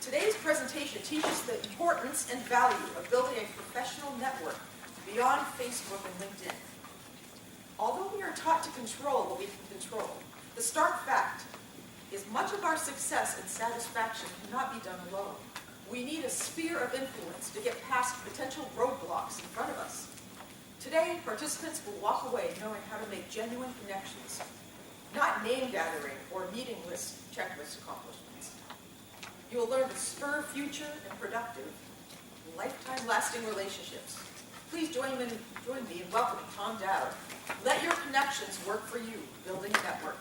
Today's presentation teaches the importance and value of building a professional network beyond Facebook and LinkedIn. Although we are taught to control what we can control, the stark fact is much of our success and satisfaction cannot be done alone. We need a sphere of influence to get past potential roadblocks in front of us. Today, participants will walk away knowing how to make genuine connections, not name-gathering or meeting list checklist accomplishments. You will learn to spur future and productive, lifetime-lasting relationships. Please join me in welcoming Tom Dowd. Let your connections work for you, building a network.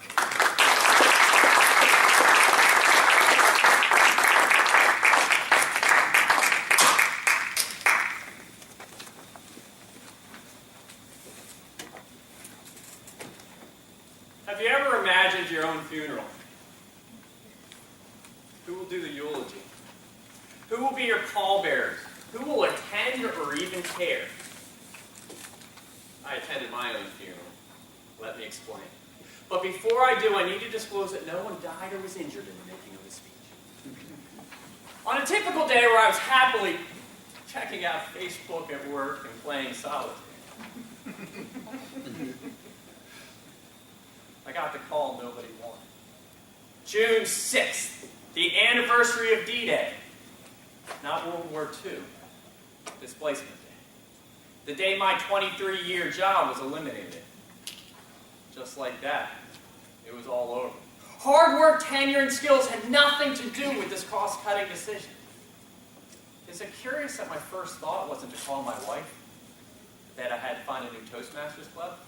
Have you ever imagined your own funeral? Who will do the eulogy? Who will be your pallbearers? Who will attend or even care? I attended my own funeral. Let me explain. But before I do, I need to disclose that no one died or was injured in the making of the speech. On a typical day where I was happily checking out Facebook at work and playing solitaire, I got the call nobody wanted. June 6th, the anniversary of D-Day. Not World War II. Displacement Day. The day my 23-year job was eliminated. Just like that, it was all over. Hard work, tenure, and skills had nothing to do with this cost-cutting decision. Is it curious that my first thought wasn't to call my wife, that I had to find a new Toastmasters club?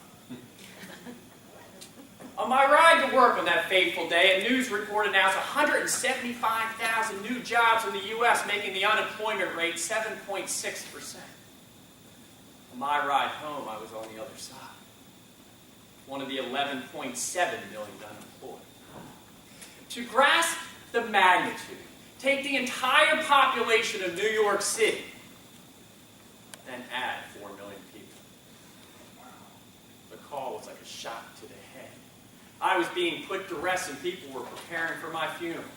On my ride to work on that fateful day, a news report announced 175,000 new jobs in the U.S., making the unemployment rate 7.6%. On my ride home, I was on the other side. One of the 11.7 million unemployed. To grasp the magnitude, take the entire population of New York City, then add 4 million people. The call was like a shot to the head. I was being put to rest and people were preparing for my funeral.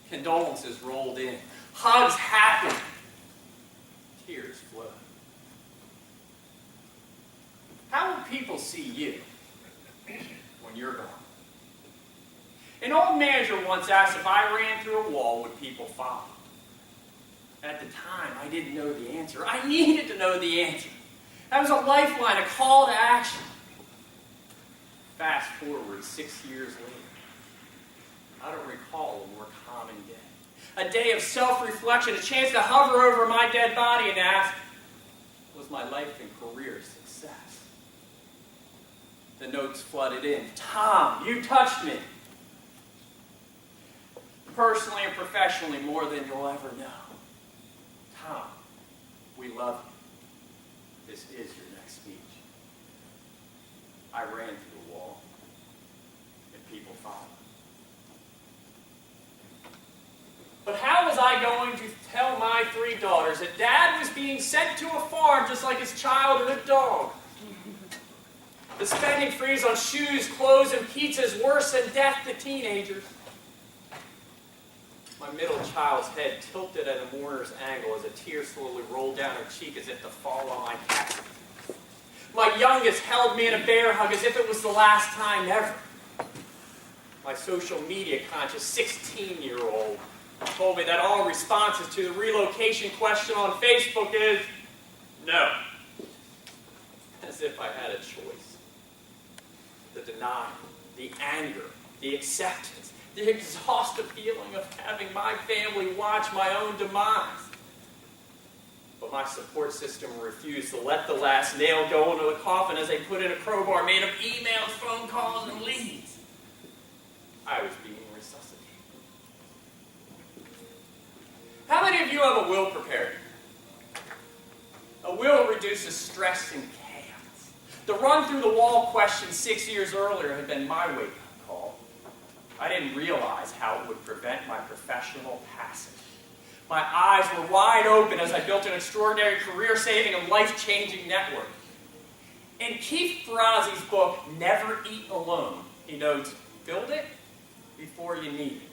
Condolences rolled in. Hugs happened. Tears flowed. How will people see you when you're gone? An old manager once asked if I ran through a wall, would people follow? At the time, I didn't know the answer. I needed to know the answer. That was a lifeline, a call to action. Fast forward 6 years later, I don't recall a more common day. A day of self-reflection, a chance to hover over my dead body and ask, was my life and career a success? The notes flooded in. Tom, you touched me. Personally and professionally, more than you'll ever know. Tom, we love you. This is your next speech. I ran through the wall, and people followed. But how was I going to tell my 3 daughters that Dad was being sent to a farm just like his child and a dog? The spending freeze on shoes, clothes, and pizza is worse than death to teenagers. My middle child's head tilted at a mourner's angle as a tear slowly rolled down her cheek as if to fall on my casket. My youngest held me in a bear hug as if it was the last time ever. My social media conscious 16-year-old told me that all responses to the relocation question on Facebook is no. As if I had a choice. The denial, the anger, the acceptance, the exhaustive feeling of having my family watch my own demise. But my support system refused to let the last nail go into the coffin as they put in a crowbar made of emails, phone calls, and leads. I was being resuscitated. How many of you have a will prepared? A will reduces stress and chaos. The run through the wall question 6 years earlier had been my wake-up call. I didn't realize how it would prevent my professional passage. My eyes were wide open as I built an extraordinary career-saving and life-changing network. In Keith Ferrazzi's book, Never Eat Alone, he notes, build it before you need it.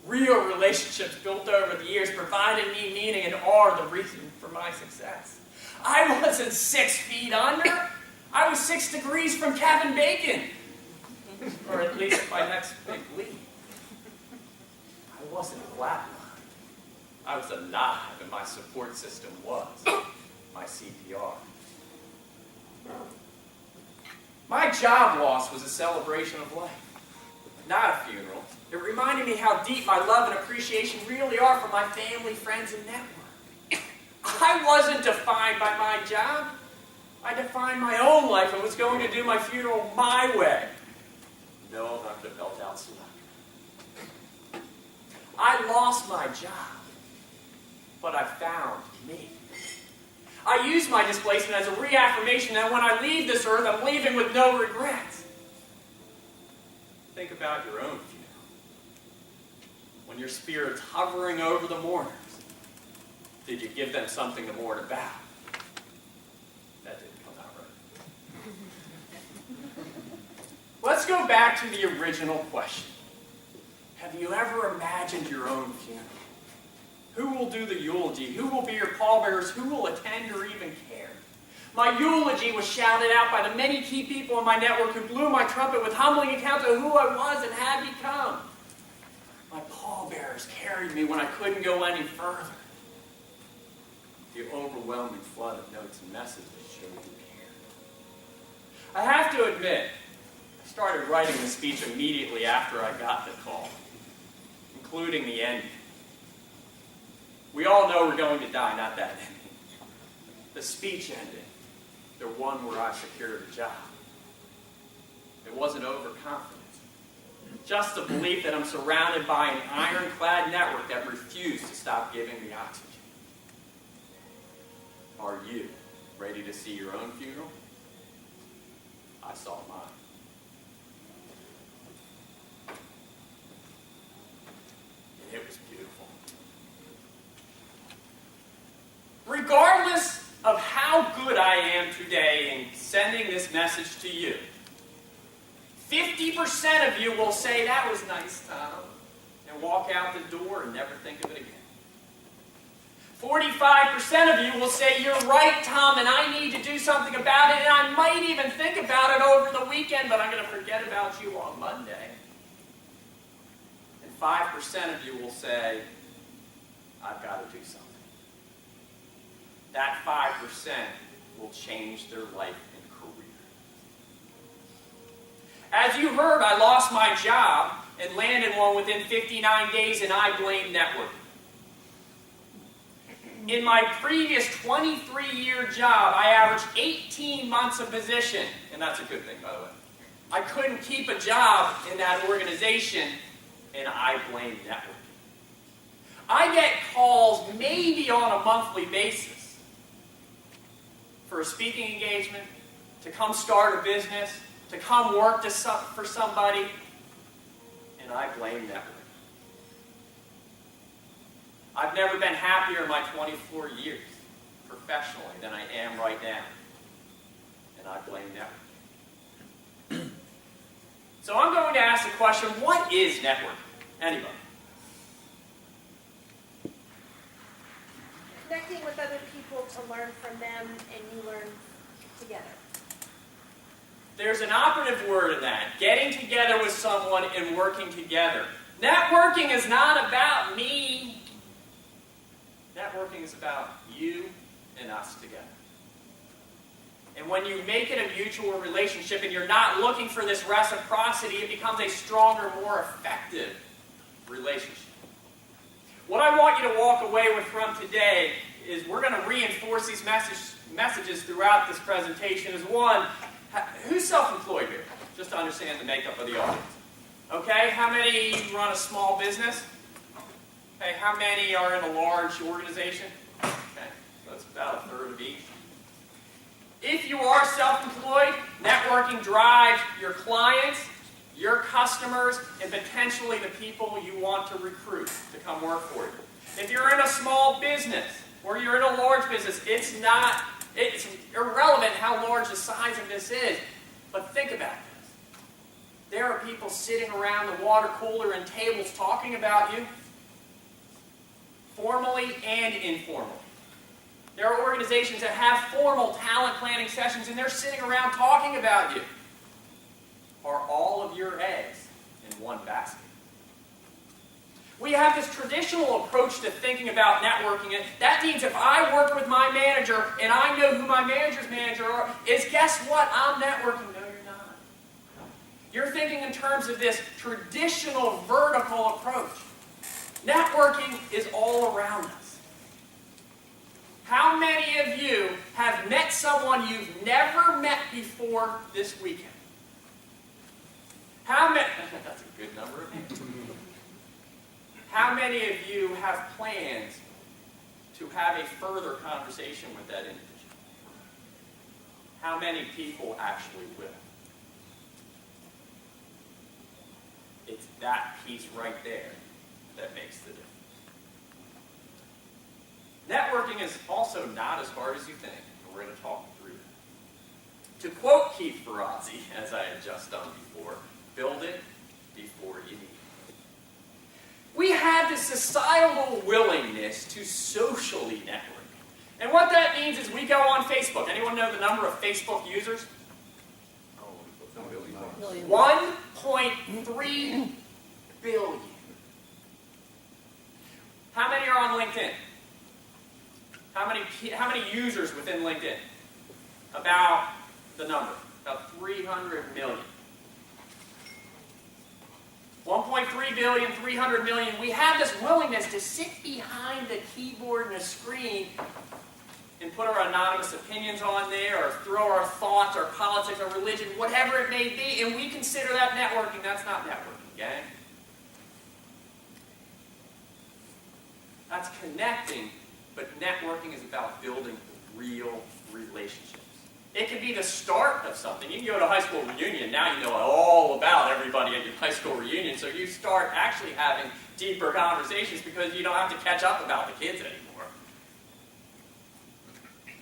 Real relationships built over the years provided me meaning and are the reason for my success. I wasn't 6 feet under. I was 6 degrees from Kevin Bacon. Or at least my next big leap. I wasn't flatlined. I was alive, and my support system was my CPR. My job loss was a celebration of life, not a funeral. It reminded me how deep my love and appreciation really are for my family, friends, and network. I wasn't defined by my job. I defined my own life and was going to do my funeral my way. No underbelt out slack. I lost my job, but I found me. I use my displacement as a reaffirmation that when I leave this earth, I'm leaving with no regrets. Think about your own funeral. When your spirit's hovering over the mourners, did you give them something to mourn about? That didn't come out right. Let's go back to the original question. Have you ever imagined your own funeral? Who will do the eulogy? Who will be your pallbearers? Who will attend or even care? My eulogy was shouted out by the many key people in my network who blew my trumpet with humbling accounts of who I was and had become. My pallbearers carried me when I couldn't go any further. The overwhelming flood of notes and messages showed you care. I have to admit, I started writing the speech immediately after I got the call, including the ending. We all know we're going to die, not that ending. The speech ending, the one where I secured a job. It wasn't overconfidence. Just the belief that I'm surrounded by an ironclad network that refused to stop giving me oxygen. Are you ready to see your own funeral? I saw mine. And it was beautiful. Regardless of how good I am today in sending this message to you, 50% of you will say, "That was nice, Tom," and walk out the door and never think of it again. 45% of you will say, "You're right, Tom, and I need to do something about it, and I might even think about it over the weekend, but I'm going to forget about you on Monday." And 5% of you will say, "I've got to do something." That 5% will change their life and career. As you heard, I lost my job and landed one within 59 days, and I blame networking. In my previous 23-year job, I averaged 18 months of position, and that's a good thing, by the way. I couldn't keep a job in that organization, and I blame networking. I get calls maybe on a monthly basis for a speaking engagement, to come start a business, to come work for somebody, and I blame networking. I've never been happier in my 24 years professionally than I am right now, and I blame networking. So I'm going to ask the question, what is networking? Anybody? Connecting with other people to learn from them, and you learn together. There's an operative word in that. Getting together with someone and working together. Networking is not about me. Networking is about you and us together. And when you make it a mutual relationship and you're not looking for this reciprocity, it becomes a stronger, more effective relationship. What I want you to walk away with from today is we're going to reinforce these messages throughout this presentation. Is one, who's self-employed here? Just to understand the makeup of the audience. Okay, how many run a small business? Okay, how many are in a large organization? Okay, so that's about a third of each. If you are self-employed, networking drives your clients, your customers, and potentially the people you want to recruit to come work for you. If you're in a small business or you're in a large business, it's irrelevant how large the size of this is, but think about this. There are people sitting around the water cooler and tables talking about you, formally and informally. There are organizations that have formal talent planning sessions and they're sitting around talking about you. Are all of your eggs in one basket? We have this traditional approach to thinking about networking, and that means if I work with my manager and I know who my manager's manager is, guess what? I'm networking. No, you're not. You're thinking in terms of this traditional vertical approach. Networking is all around us. How many of you have met someone you've never met before this weekend? How many? That's a good number of people. How many of you have plans to have a further conversation with that individual? How many people actually will? It's that piece right there that makes the difference. Networking is also not as hard as you think, and we're going to talk through it. To quote Keith Ferrazzi, as I had just done before, build it before you need it. We have this societal willingness to socially network. And what that means is we go on Facebook. Anyone know the number of Facebook users? 1.3 billion. How many are on LinkedIn? How many users within LinkedIn? About the number. About 300 million. 1.3 billion, 300 million. We have this willingness to sit behind a keyboard and a screen and put our anonymous opinions on there, or throw our thoughts, our politics, our religion, whatever it may be, and we consider that networking. That's not networking, gang. That's connecting, but networking is about building real relationships. It could be the start of something. You can go to a high school reunion, now you know all about everybody at your high school reunion, so you start actually having deeper conversations because you don't have to catch up about the kids anymore.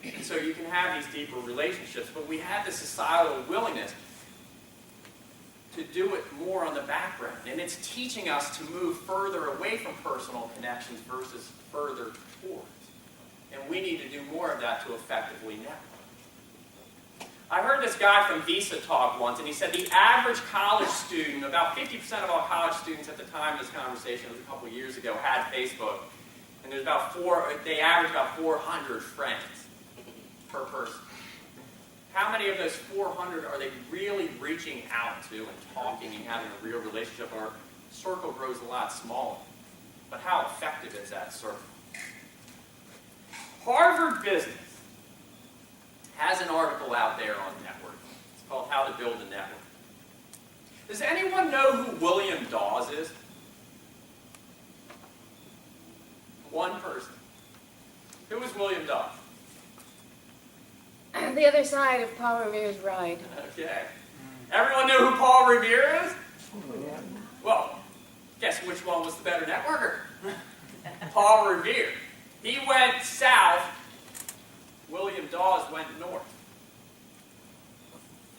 And so you can have these deeper relationships, but we have this societal willingness to do it more on the background. And it's teaching us to move further away from personal connections versus further towards. And we need to do more of that to effectively network. I heard this guy from Visa talk once, and he said the average college student, about 50% of all college students at the time of this conversation, it was a couple years ago, had Facebook. And there's they average about 400 friends per person. How many of those 400 are they really reaching out to and talking and having a real relationship? Our circle grows a lot smaller. But how effective is that circle? Harvard Business has an article out there on networking. It's called How to Build a Network. Does anyone know who William Dawes is? One person. Who is William Dawes? The other side of Paul Revere's ride. Okay. Everyone know who Paul Revere is? Well, guess which one was the better networker? Paul Revere. He went south. William Dawes went north.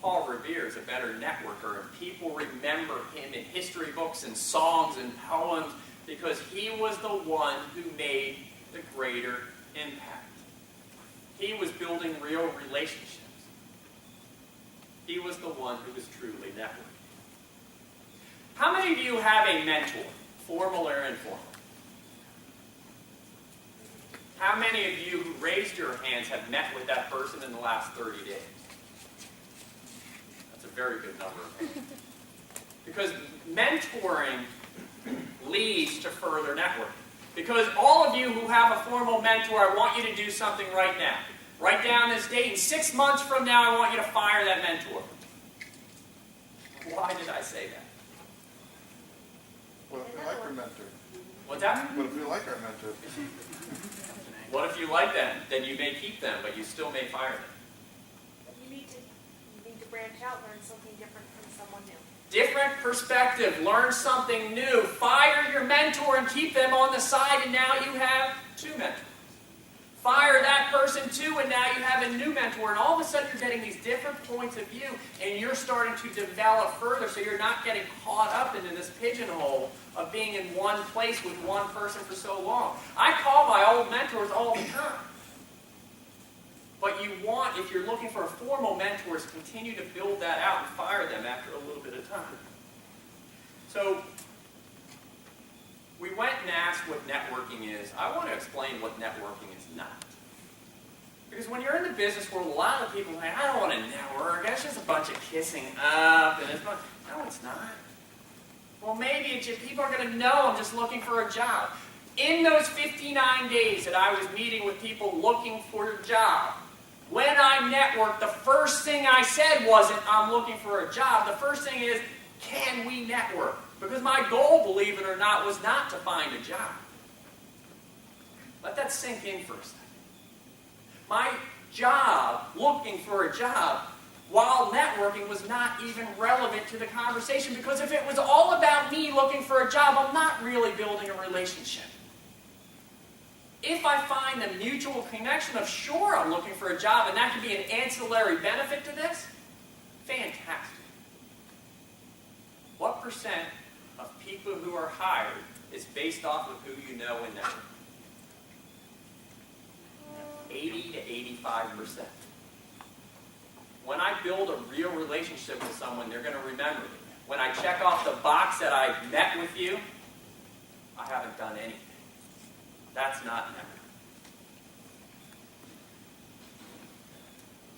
Paul Revere is a better networker, and people remember him in history books and songs and poems because he was the one who made the greater impact. He was building real relationships. He was the one who was truly networking. How many of you have a mentor, formal or informal? How many of you who raised your hands have met with that person in the last 30 days? That's a very good number of hands. Because mentoring leads to further networking. Because all of you who have a formal mentor, I want you to do something right now. Write down this date, and 6 months from now, I want you to fire that mentor. Why did I say that? What if we like our mentor? What's that? What if we like our mentor? What if you like them? Then you may keep them, but you still may fire them. You need to branch out, learn something different from someone new. Different perspective, learn something new, fire your mentor and keep them on the side, and now you have 2 mentors. Fire that person too, and now you have a new mentor, and all of a sudden you're getting these different points of view, and you're starting to develop further, so you're not getting caught up into this pigeonhole of being in one place with one person for so long. I call my old mentors all the time. But you want, if you're looking for a formal mentor, to continue to build that out and fire them after a little bit of time. So, we went and asked what networking is. I want to explain what networking is not. Because when you're in the business world, a lot of people say, I don't want to network. That's just a bunch of kissing up. And it's not. No, it's not. Well, maybe it's just people are going to know I'm just looking for a job. In those 59 days that I was meeting with people looking for a job, when I networked, the first thing I said wasn't, I'm looking for a job. The first thing is, can we network? Because my goal, believe it or not, was not to find a job. Let that sink in for a second. My job, looking for a job, while networking, was not even relevant to the conversation, because if it was all about me looking for a job, I'm not really building a relationship. If I find a mutual connection of, sure, I'm looking for a job, and that could be an ancillary benefit to this, fantastic. What percent of people who are hired is based off of who you know in network? 80 to 85%. When I build a real relationship with someone, they're going to remember me. When I check off the box that I met with you, I haven't done anything. That's not networking.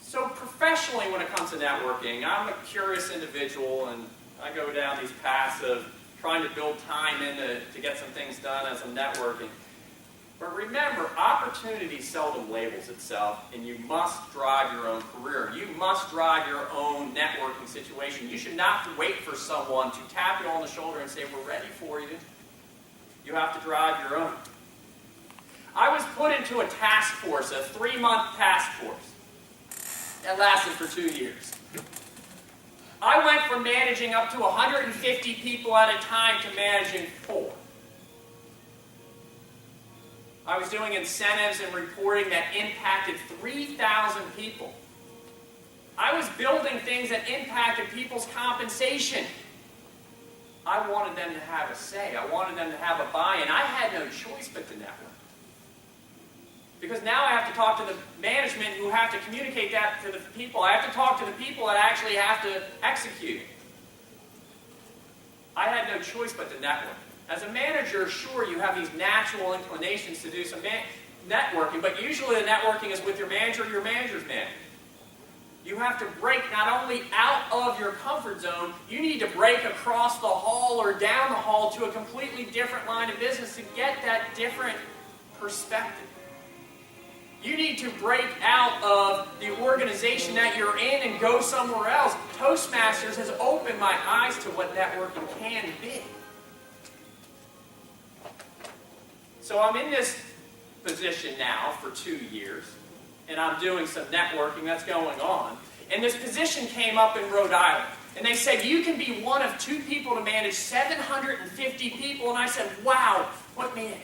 So professionally, when it comes to networking, I'm a curious individual, and I go down these paths of trying to build time in to get some things done as I'm networking. But remember, opportunity seldom labels itself, and you must drive your own career. You must drive your own networking situation. You should not wait for someone to tap you on the shoulder and say, we're ready for you. You have to drive your own. I was put into a task force, a 3-month task force. That lasted for 2 years. I went from managing up to 150 people at a time to managing 4. I was doing incentives and reporting that impacted 3,000 people. I was building things that impacted people's compensation. I wanted them to have a say. I wanted them to have a buy-in. I had no choice but to network. Because now I have to talk to the management who have to communicate that to the people. I have to talk to the people that actually have to execute. I had no choice but to network. As a manager, sure, you have these natural inclinations to do some networking, but usually the networking is with your manager or your manager's manager. You have to break not only out of your comfort zone, you need to break across the hall or down the hall to a completely different line of business to get that different perspective. You need to break out of the organization that you're in and go somewhere else. Toastmasters has opened my eyes to what networking can be. So I'm in this position now for 2 years, and I'm doing some networking that's going on. And this position came up in Rhode Island. And they said, you can be one of 2 people to manage 750 people. And I said, wow, what man?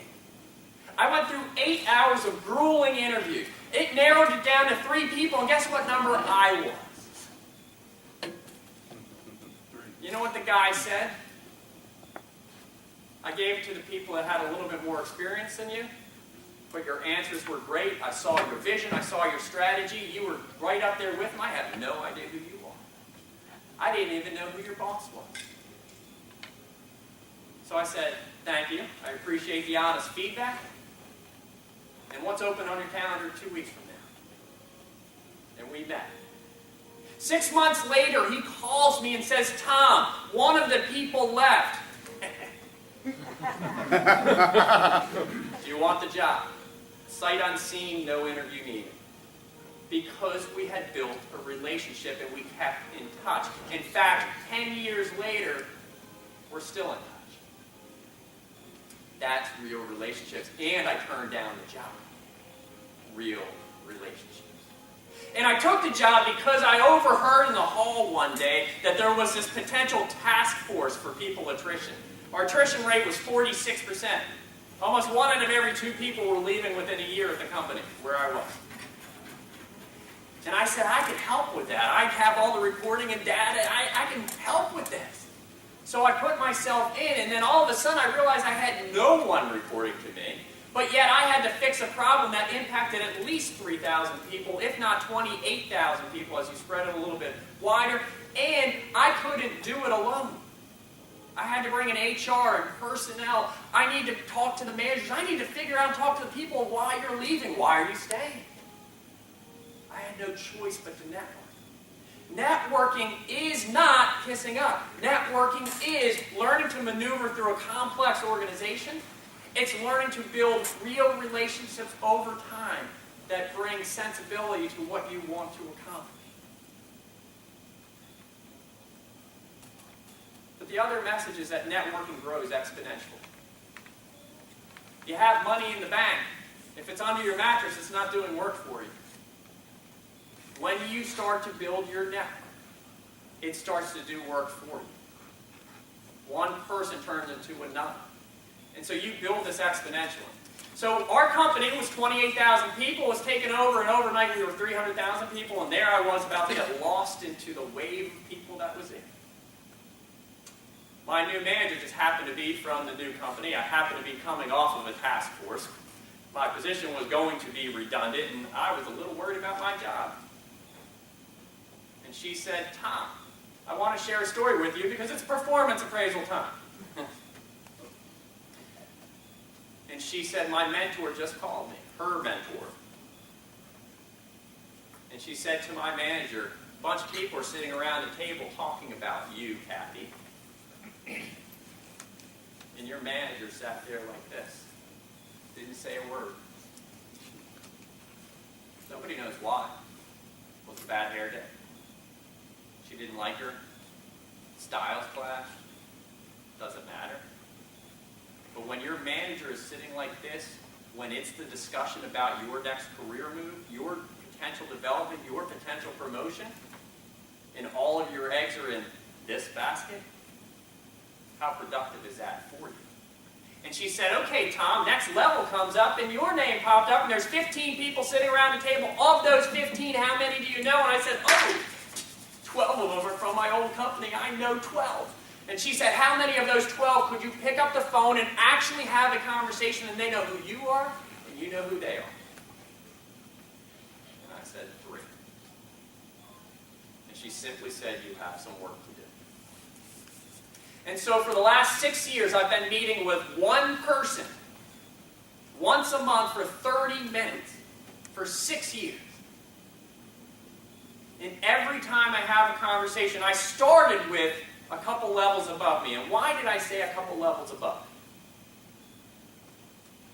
I went through 8 hours of grueling interviews. It narrowed it down to 3 people, and guess what number I was? You know what the guy said? I gave it to the people that had a little bit more experience than you, but your answers were great. I saw your vision. I saw your strategy. You were right up there with them. I had no idea who you are. I didn't even know who your boss was. So I said, thank you. I appreciate the honest feedback. And what's open on your calendar 2 weeks from now? And we met. 6 months later, he calls me and says, Tom, one of the people left. Do you want the job? Sight unseen, no interview needed. Because we had built a relationship and we kept in touch. In fact, 10 years later, we're still in touch. That's real relationships. And I turned down the job. Real relationships. And I took the job because I overheard in the hall one day that there was this potential task force for people attrition. Our attrition rate was 46%. Almost 1 out of every 2 people were leaving within a year at the company where I was. And I said, I can help with that. I have all the reporting and data. I can help with this. So I put myself in, and then all of a sudden I realized I had no one reporting to me. But yet I had to fix a problem that impacted at least 3,000 people, if not 28,000 people as you spread it a little bit wider. And I couldn't do it alone. I had to bring in HR and personnel. I need to talk to the managers. I need to figure out and talk to the people why you're leaving. Why are you staying? I had no choice but to network. Networking is not kissing up. Networking is learning to maneuver through a complex organization. It's learning to build real relationships over time that bring sensibility to what you want to accomplish. But the other message is that networking grows exponentially. You have money in the bank. If it's under your mattress, it's not doing work for you. When you start to build your network, it starts to do work for you. One person turns into another. And so you build this exponentially. So our company was 28,000 people, was taken over, and overnight we were 300,000 people, and there I was about to get lost into the wave of people that was in. My new manager just happened to be from the new company. I happened to be coming off of a task force. My position was going to be redundant, and I was a little worried about my job. And she said, Tom, I want to share a story with you because it's performance appraisal time. And she said, my mentor just called me, her mentor. And she said to my manager, a bunch of people are sitting around the table talking about you, Kathy. And your manager sat there like this. Didn't say a word. Nobody knows why. Was it a bad hair day? She didn't like her? Styles clash? Doesn't matter. But when your manager is sitting like this, when it's the discussion about your next career move, your potential development, your potential promotion, and all of your eggs are in this basket, how productive is that for you? And she said, okay, Tom, next level comes up, and your name popped up, and there's 15 people sitting around the table. Of those 15, how many do you know? And I said, oh, 12 of them are from my old company. I know 12. And she said, how many of those 12 could you pick up the phone and actually have a conversation, and they know who you are, and you know who they are? And I said, 3. And she simply said, you have some work to do. And so for the last 6 years, I've been meeting with one person once a month for 30 minutes for 6 years. And every time I have a conversation, I started with a couple levels above me. And why did I say a couple levels above?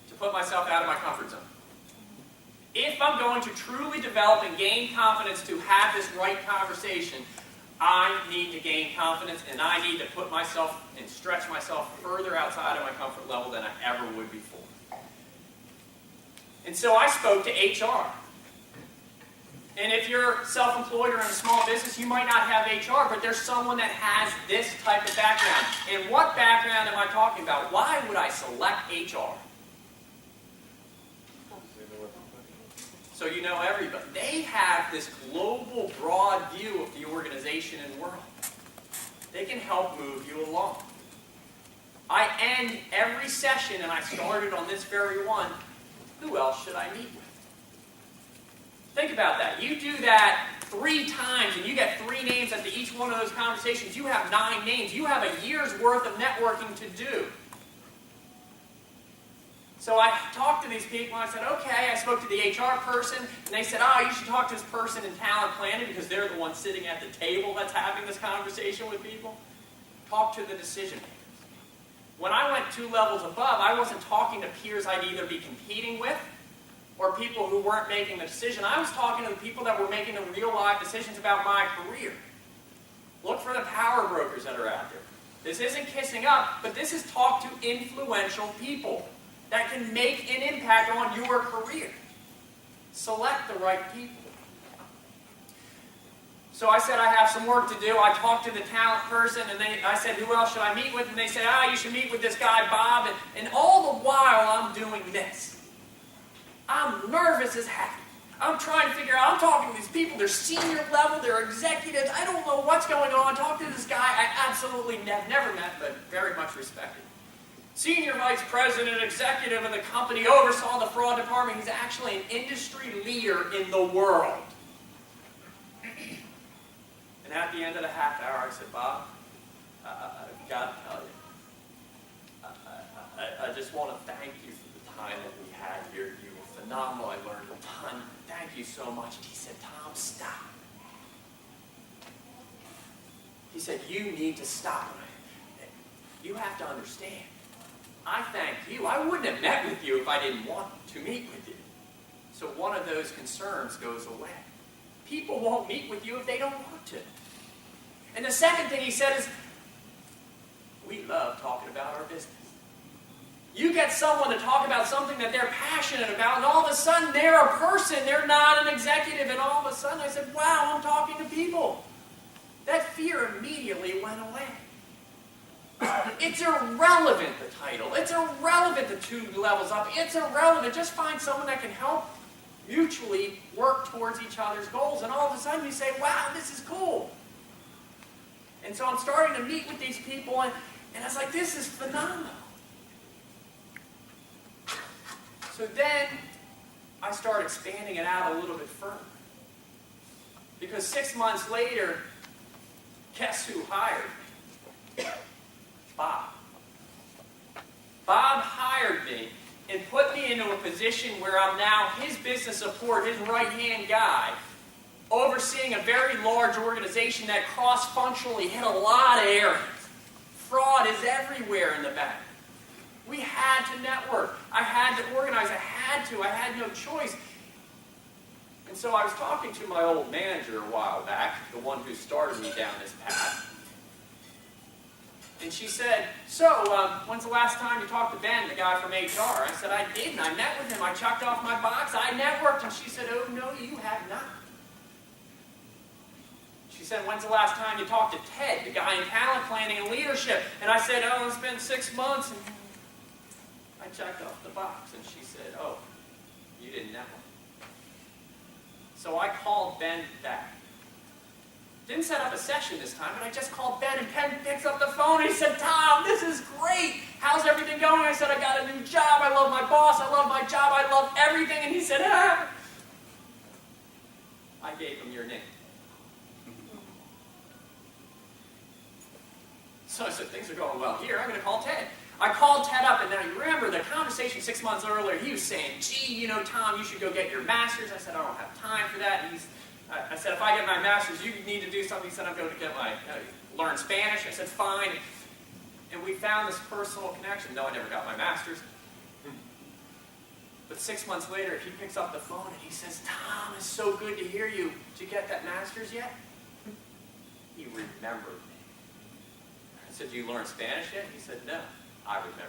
To put myself out of my comfort zone. If I'm going to truly develop and gain confidence to have this right conversation, I need to gain confidence, and I need to put myself and stretch myself further outside of my comfort level than I ever would before. And so I spoke to HR. And if you're self-employed or in a small business, you might not have HR, but there's someone that has this type of background. And what background am I talking about? Why would I select HR? So you know everybody. They have this global, broad view of the organization and world. They can help move you along. I end every session, and I started on this very one, who else should I meet with? Think about that. You do that 3 times, and you get 3 names at each one of those conversations. You have 9 names. You have a year's worth of networking to do. So I talked to these people, and I said, okay, I spoke to the HR person, and they said, oh, you should talk to this person in talent planning because they're the ones sitting at the table that's having this conversation with people. Talk to the decision makers. When I went 2 levels above, I wasn't talking to peers I'd either be competing with or people who weren't making the decision. I was talking to the people that were making the real-life decisions about my career. Look for the power brokers that are out there. This isn't kissing up, but this is talk to influential people that can make an impact on your career. Select the right people. So I said I have some work to do. I talked to the talent person, and I said, who else should I meet with? And they said, you should meet with this guy, Bob. And all the while, like this. I'm nervous as heck. I'm trying to figure out, I'm talking to these people, they're senior level, they're executives, I don't know what's going on. Talk to this guy I absolutely never met, but very much respected. Senior vice president, executive of the company, oversaw the fraud department. He's actually an industry leader in the world. And at the end of the half hour, I said, Bob, I've got to tell you, I just want to thank you for the time that we had here. You were phenomenal. I learned a ton. Thank you so much. And he said, Tom, stop. He said, you need to stop. You have to understand. I thank you. I wouldn't have met with you if I didn't want to meet with you. So one of those concerns goes away. People won't meet with you if they don't want to. And the second thing he said is, we love talking about our business. You get someone to talk about something that they're passionate about, and all of a sudden they're a person, they're not an executive, and all of a sudden I said, wow, I'm talking to people. That fear immediately went away. It's irrelevant, the title. It's irrelevant, the 2 levels up. It's irrelevant. Just find someone that can help mutually work towards each other's goals, and all of a sudden you say, wow, this is cool. And so I'm starting to meet with these people, and I was like, this is phenomenal. So then I start expanding it out a little bit further. Because 6 months later, guess who hired me? Bob. Bob hired me and put me into a position where I'm now his business support, his right-hand guy, overseeing a very large organization that cross-functionally hit a lot of areas. Fraud is everywhere in the bank. We had to network. I had to organize. I had no choice. And so I was talking to my old manager a while back, the one who started me down this path. And she said, so, when's the last time you talked to Ben, the guy from HR? I said, I didn't. I met with him. I checked off my box. I networked. And she said, oh, no, you have not. She said, when's the last time you talked to Ted, the guy in talent planning and leadership? And I said, oh, it's been 6 months. And I checked off the box. And she said, oh, you didn't network. So I called Ben back. Didn't set up a session this time, but I just called Ben, and Ben picks up the phone, and he said, Tom, this is great. How's everything going? I said, I got a new job. I love my boss. I love my job. I love everything. And he said, ah. I gave him your name. So I said, things are going well here. I'm going to call Ted. I called Ted up, and now you remember the conversation 6 months earlier. He was saying, gee, you know, Tom, you should go get your master's. I said, I don't have time for that. And I said, if I get my master's, you need to do something. He said, I'm going to get my, learn Spanish. I said, fine. And we found this personal connection. No, I never got my master's. But 6 months later, he picks up the phone and he says, Tom, it's so good to hear you. Did you get that master's yet? He remembered me. I said, do you learn Spanish yet? He said, no. I remembered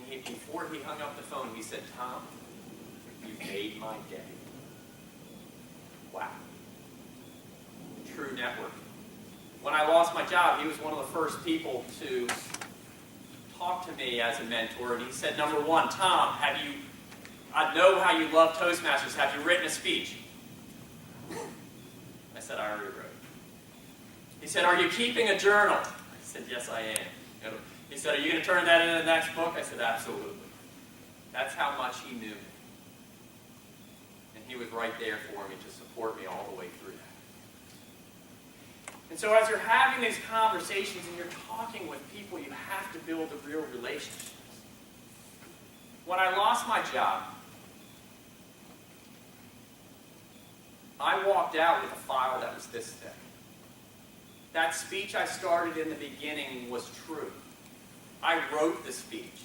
him. And before he hung up the phone, he said, Tom, you made my day. Wow. True networking. When I lost my job, he was one of the first people to talk to me as a mentor, and he said, number one, Tom, I know how you love Toastmasters. Have you written a speech? I said, I already wrote it. He said, are you keeping a journal? I said, yes, I am. He said, are you going to turn that into the next book? I said, absolutely. That's how much he knew me. And he was right there for me to support me all the way through that. And so as you're having these conversations and you're talking with people, you have to build a real relationship. When I lost my job, I walked out with a file that was this thick. That speech I started in the beginning was true. I wrote the speech.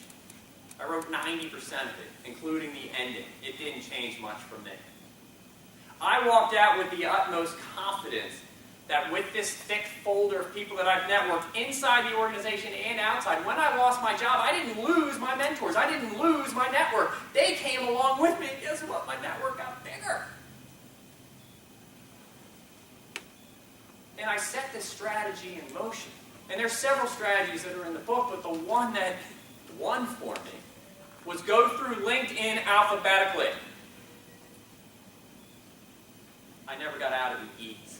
I wrote 90% of it, including the ending. It didn't change much from there. I walked out with the utmost confidence that with this thick folder of people that I've networked inside the organization and outside, when I lost my job, I didn't lose my mentors. I didn't lose my network. They came along with me, and guess what? My network got bigger. And I set this strategy in motion. And there's several strategies that are in the book, but the one that won for me was go through LinkedIn alphabetically. I never got out of the E's.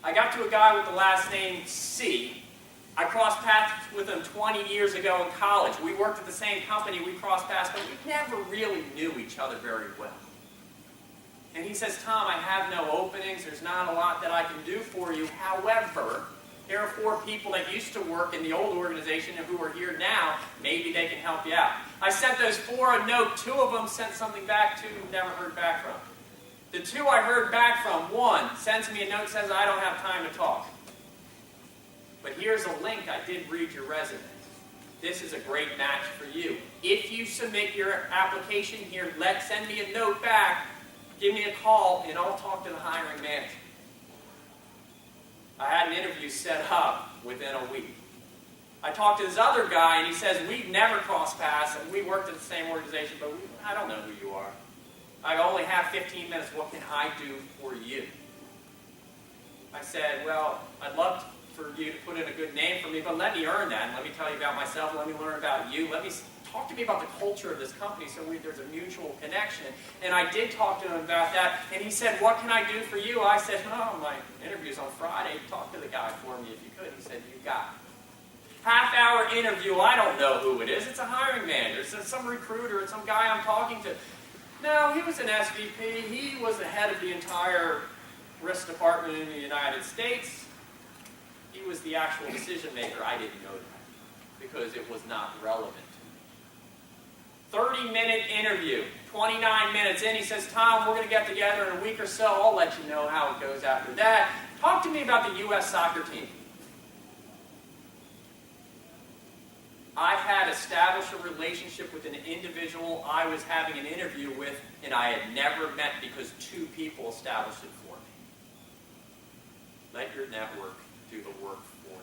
I got to a guy with the last name C. I crossed paths with him 20 years ago in college. We worked at the same company, we crossed paths, but we never really knew each other very well. And he says, Tom, I have no openings, there's not a lot that I can do for you. However, there are 4 people that used to work in the old organization and who are here now. Maybe they can help you out. I sent those 4 a note. 2 of them sent something back, 2 never heard back from. The 2 I heard back from, 1 sends me a note, says, I don't have time to talk. But here's a link. I did read your resume. This is a great match for you. If you submit your application here, send me a note back, give me a call, and I'll talk to the hiring manager. I had an interview set up within a week. I talked to this other guy, and he says, we've never crossed paths, and we worked at the same organization, but I don't know who you are. I only have 15 minutes. What can I do for you? I said, well, I'd love for you to put in a good name for me, but let me earn that, and let me tell you about myself, let me learn about you, let me talk to me about the culture of this company so there's a mutual connection. And I did talk to him about that, and he said, what can I do for you? I said, oh, my interview's on Friday. Talk to the guy for me if you could. He said, you got it. Half-hour interview, I don't know who it is. It's a hiring manager. It's some recruiter. It's some guy I'm talking to. No, he was an SVP. He was the head of the entire risk department in the United States. He was the actual decision maker. I didn't know that because it was not relevant. 30-minute interview, 29 minutes in, he says, Tom, we're going to get together in a week or so. I'll let you know how it goes after that. Talk to me about the U.S. soccer team. I had established a relationship with an individual I was having an interview with, and I had never met because 2 people established it for me. Let your network do the work for you.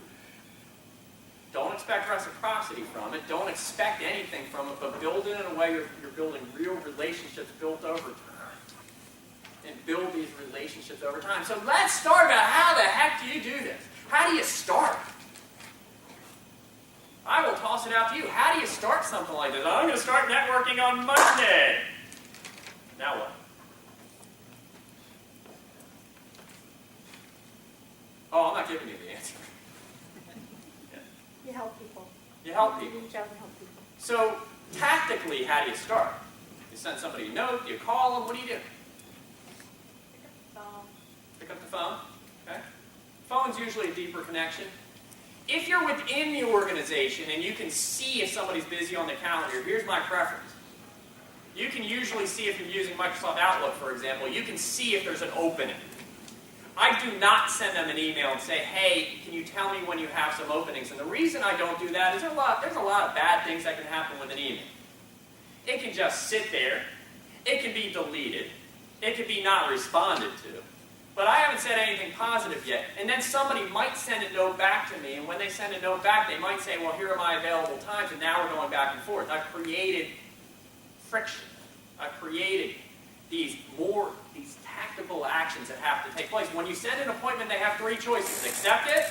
Don't expect reciprocity from it. Don't expect anything from it, but build it in a way you're building real relationships built over time. And build these relationships over time. So let's start about how the heck do you do this? How do you start? I will toss it out to you. How do you start something like this? I'm going to start networking on Monday. Now what? Oh, I'm not giving you the answer. You help people. You help people. You reach out and help people. So, tactically, how do you start? You send somebody a note, you call them, what do you do? Pick up the phone. Okay. Phone's usually a deeper connection. If you're within the organization and you can see if somebody's busy on the calendar, here's my preference. You can usually see if you're using Microsoft Outlook, for example, you can see if there's an opening. I do not send them an email and say, hey, can you tell me when you have some openings? And the reason I don't do that is there's a lot of bad things that can happen with an email. It can just sit there. It can be deleted. It can be not responded to. But I haven't said anything positive yet. And then somebody might send a note back to me, and when they send a note back, they might say, well, here are my available times, and now we're going back and forth. I've created friction. I've created these tactical actions that have to take place. When you send an appointment, they have 3 choices. Accept it,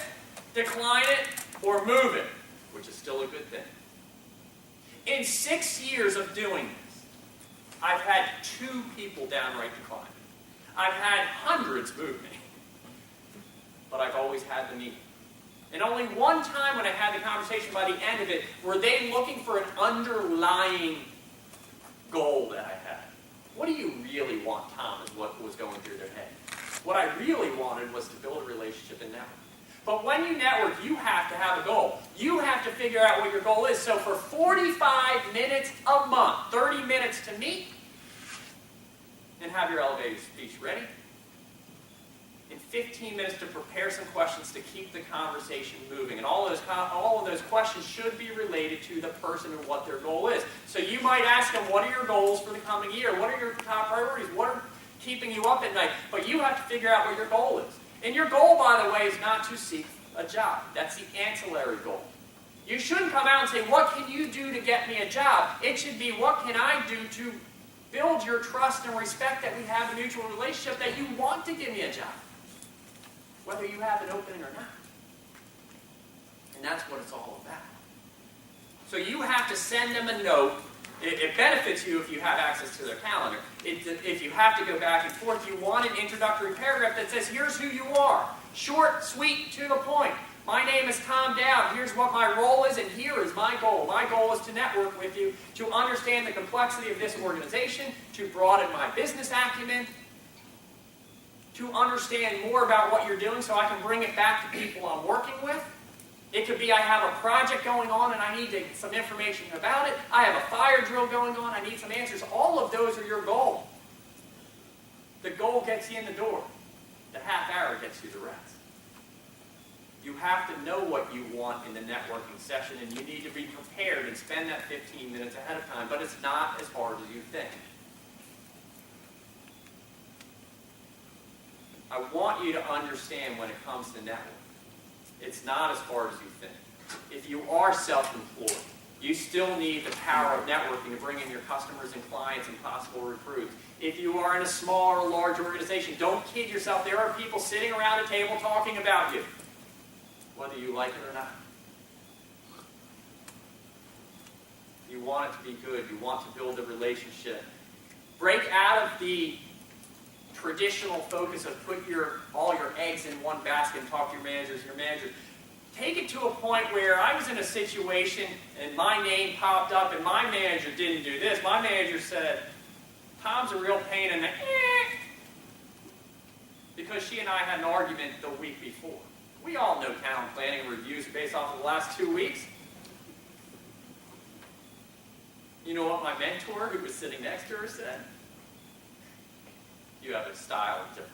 decline it, or move it, which is still a good thing. In 6 years of doing this, I've had 2 people downright decline. I've had hundreds move me, but I've always had the meeting. And only one time when I had the conversation by the end of it, were they looking for an underlying goal that I had. What do you really want, Tom, is what was going through their head. What I really wanted was to build a relationship and network. But when you network, you have to have a goal. You have to figure out what your goal is. So for 45 minutes a month, 30 minutes to meet, and have your elevator speech ready, and 15 minutes to prepare some questions to keep the conversation moving. And all of those questions should be related to the person and what their goal is. So you might ask them, what are your goals for the coming year? What are your top priorities? What are keeping you up at night? But you have to figure out what your goal is. And your goal, by the way, is not to seek a job. That's the ancillary goal. You shouldn't come out and say, what can you do to get me a job? It should be, what can I do to build your trust and respect that we have a mutual relationship, that you want to give me a job, whether you have an opening or not. And that's what it's all about. So you have to send them a note. It benefits you if you have access to their calendar. If you have to go back and forth, you want an introductory paragraph that says, here's who you are. Short, sweet, to the point. My name is Tom Dowd. Here's what my role is, and here is my goal. My goal is to network with you, to understand the complexity of this organization, to broaden my business acumen, to understand more about what you're doing so I can bring it back to people I'm working with. It could be I have a project going on and I need some information about it. I have a fire drill going on. I need some answers. All of those are your goal. The goal gets you in the door. The half hour gets you the rest. You have to know what you want in the networking session, and you need to be prepared and spend that 15 minutes ahead of time, but it's not as hard as you think. I want you to understand when it comes to networking, it's not as hard as you think. If you are self-employed, you still need the power of networking to bring in your customers and clients and possible recruits. If you are in a small or large organization, don't kid yourself. There are people sitting around a table talking about you, whether you like it or not. You want it to be good. You want to build a relationship. Break out of the traditional focus of put all your eggs in one basket and talk to your managers. Take it to a point where I was in a situation and my name popped up and my manager didn't do this. My manager said, Tom's a real pain in the because she and I had an argument the week before. We all know talent planning reviews based off of the last 2 weeks. You know what my mentor, who was sitting next to her, said? You have a style difference.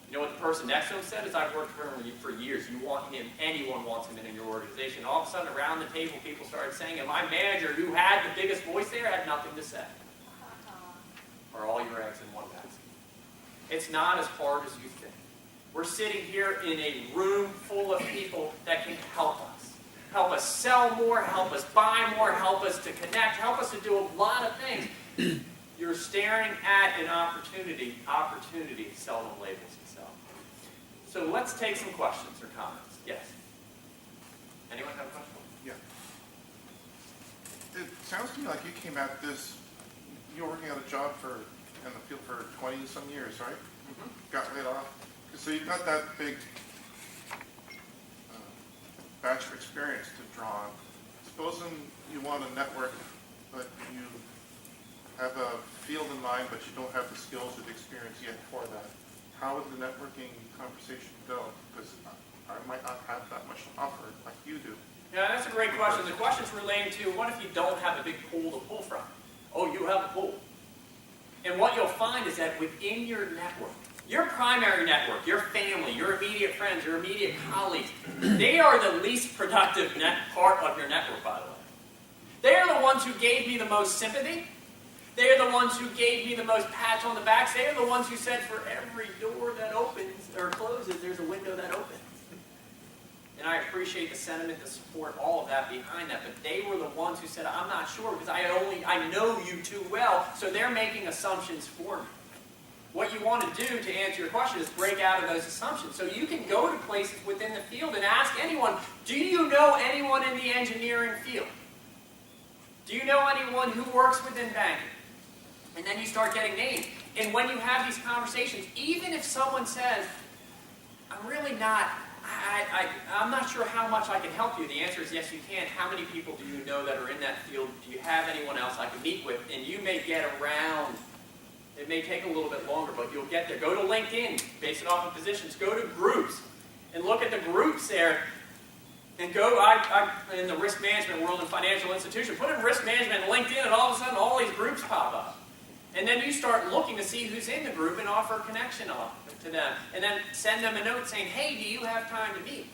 You know what the person next to him said? Is I've worked for him for years. You want him, anyone wants him in your organization. All of a sudden, around the table, people started saying, and my manager, who had the biggest voice there, had nothing to say. Are all your eggs in one basket? It's not as hard as you think. We're sitting here in a room full of people that can help us. Help us sell more, help us buy more, help us to connect, help us to do a lot of things. You're staring at an opportunity. Opportunity seldom labels itself. So let's take some questions or comments. Yes? Anyone have a question? Yeah. It sounds to me like you came at this, you were working at a job in the field for 20-some years, right? Mm-hmm. Got laid off. So you've got that big batch of experience to draw on. Supposing you want to network, but you have a field in mind, but you don't have the skills or the experience yet for that. How would the networking conversation go? Because I might not have that much to offer like you do. Yeah, that's a great question. The question's relating to what if you don't have a big pool to pull from? Oh, you have a pool. And what you'll find is that within your network, your primary network, your family, your immediate friends, your immediate colleagues, they are the least productive part of your network, by the way. They are the ones who gave me the most sympathy. They are the ones who gave me the most pats on the backs. They are the ones who said for every door that opens or closes, there's a window that opens. And I appreciate the sentiment, the support, all of that behind that. But they were the ones who said, I'm not sure because I know you too well. So they're making assumptions for me. What you want to do to answer your question is break out of those assumptions. So you can go to places within the field and ask anyone, do you know anyone in the engineering field? Do you know anyone who works within banking? And then you start getting names. And when you have these conversations, even if someone says, I'm really not, I'm not sure how much I can help you, the answer is yes, you can. How many people do you know that are in that field? Do you have anyone else I can meet with? And you may get around. It may take a little bit longer, but you'll get there. Go to LinkedIn, base it off of positions. Go to groups and look at the groups there. And go, I'm in the risk management world and financial institution. Put in risk management and LinkedIn, and all of a sudden all these groups pop up. And then you start looking to see who's in the group and offer a connection to them. And then send them a note saying, hey, do you have time to meet?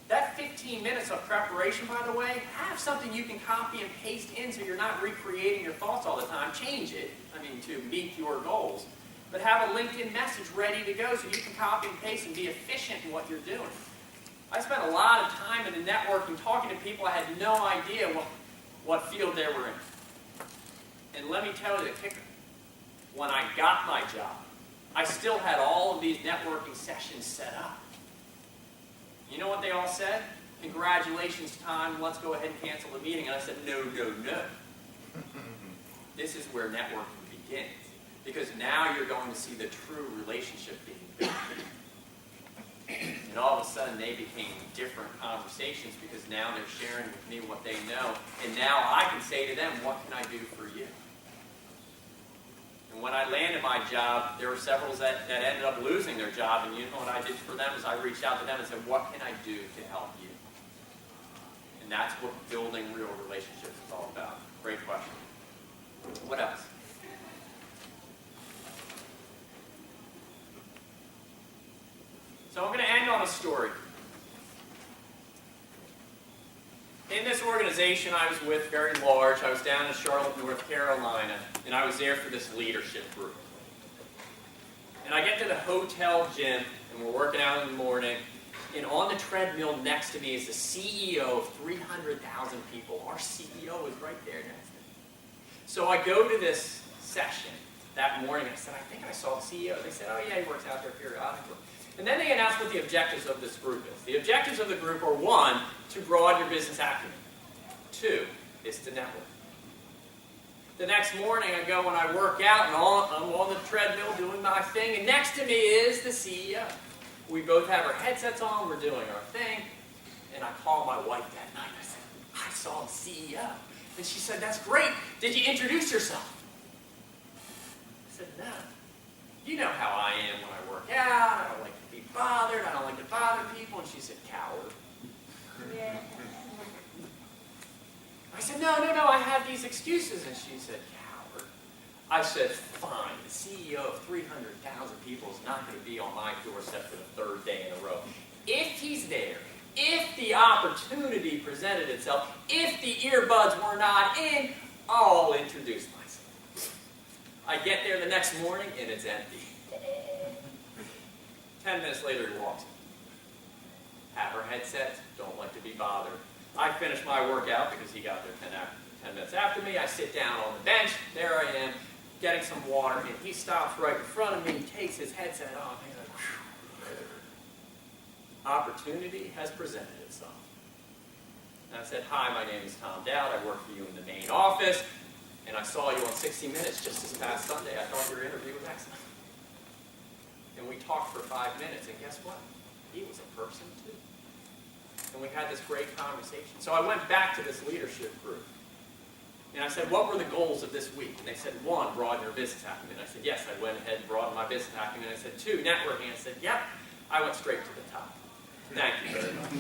That 15 minutes of preparation, by the way, have something you can copy and paste in so you're not recreating your thoughts all the time. Change it, to meet your goals. But have a LinkedIn message ready to go so you can copy and paste and be efficient in what you're doing. I spent a lot of time in the networking talking to people I had no idea what field they were in. And let me tell you the kicker. When I got my job, I still had all of these networking sessions set up. You know what they all said? Congratulations, Tom, let's go ahead and cancel the meeting. And I said, no, no, no. This is where networking begins. Because now you're going to see the true relationship being built. And all of a sudden, they became different conversations because now they're sharing with me what they know. And now I can say to them, what can I do for you? And when I landed my job, there were several that ended up losing their job. And you know what I did for them is I reached out to them and said, what can I do to help you? And that's what building real relationships is all about. Great question. What else? So I'm going to end on a story. In this organization I was with, very large, I was down in Charlotte, North Carolina, and I was there for this leadership group. And I get to the hotel gym, and we're working out in the morning, and on the treadmill next to me is the CEO of 300,000 people. Our CEO is right there next to me. So I go to this session that morning, and I said, I think I saw the CEO. They said, oh yeah, he works out there periodically. And then they announced what the objectives of this group is. The objectives of the group are 1, to broaden your business acumen. 2, is to network. The next morning I go and I work out and I'm on the treadmill doing my thing, and next to me is the CEO. We both have our headsets on, we're doing our thing, and I called my wife that night. I said, I saw the CEO. And she said, that's great. Did you introduce yourself? I said, no. You know how I am when I work out. I don't like to be bothered. I don't like to bother people. And she said, coward. Yeah. I said, no, I have these excuses. And she said, coward. I said, fine. The CEO of 300,000 people is not going to be on my doorstep for the 3rd day in a row. If he's there, if the opportunity presented itself, if the earbuds were not in, I'll introduce myself. I get there the next morning and it's empty. 10 minutes later he walks in. Have her headsets, don't like to be bothered. I finish my workout because he got there 10 minutes after me. I sit down on the bench, there I am, getting some water, and he stops right in front of me and takes his headset off. And he's like, whew. Opportunity has presented itself. And I said, hi, my name is Tom Dowd. I work for you in the main office. And I saw you on 60 Minutes just this past Sunday. I thought your interview was excellent. And we talked for 5 minutes, and guess what? He was a person too. And we had this great conversation. So I went back to this leadership group. And I said, what were the goals of this week? And they said, 1, broaden your business acumen. I said, yes, I went ahead and broadened my business acumen. I said, 2, networking. I said, yep. I went straight to the top. Thank you very much.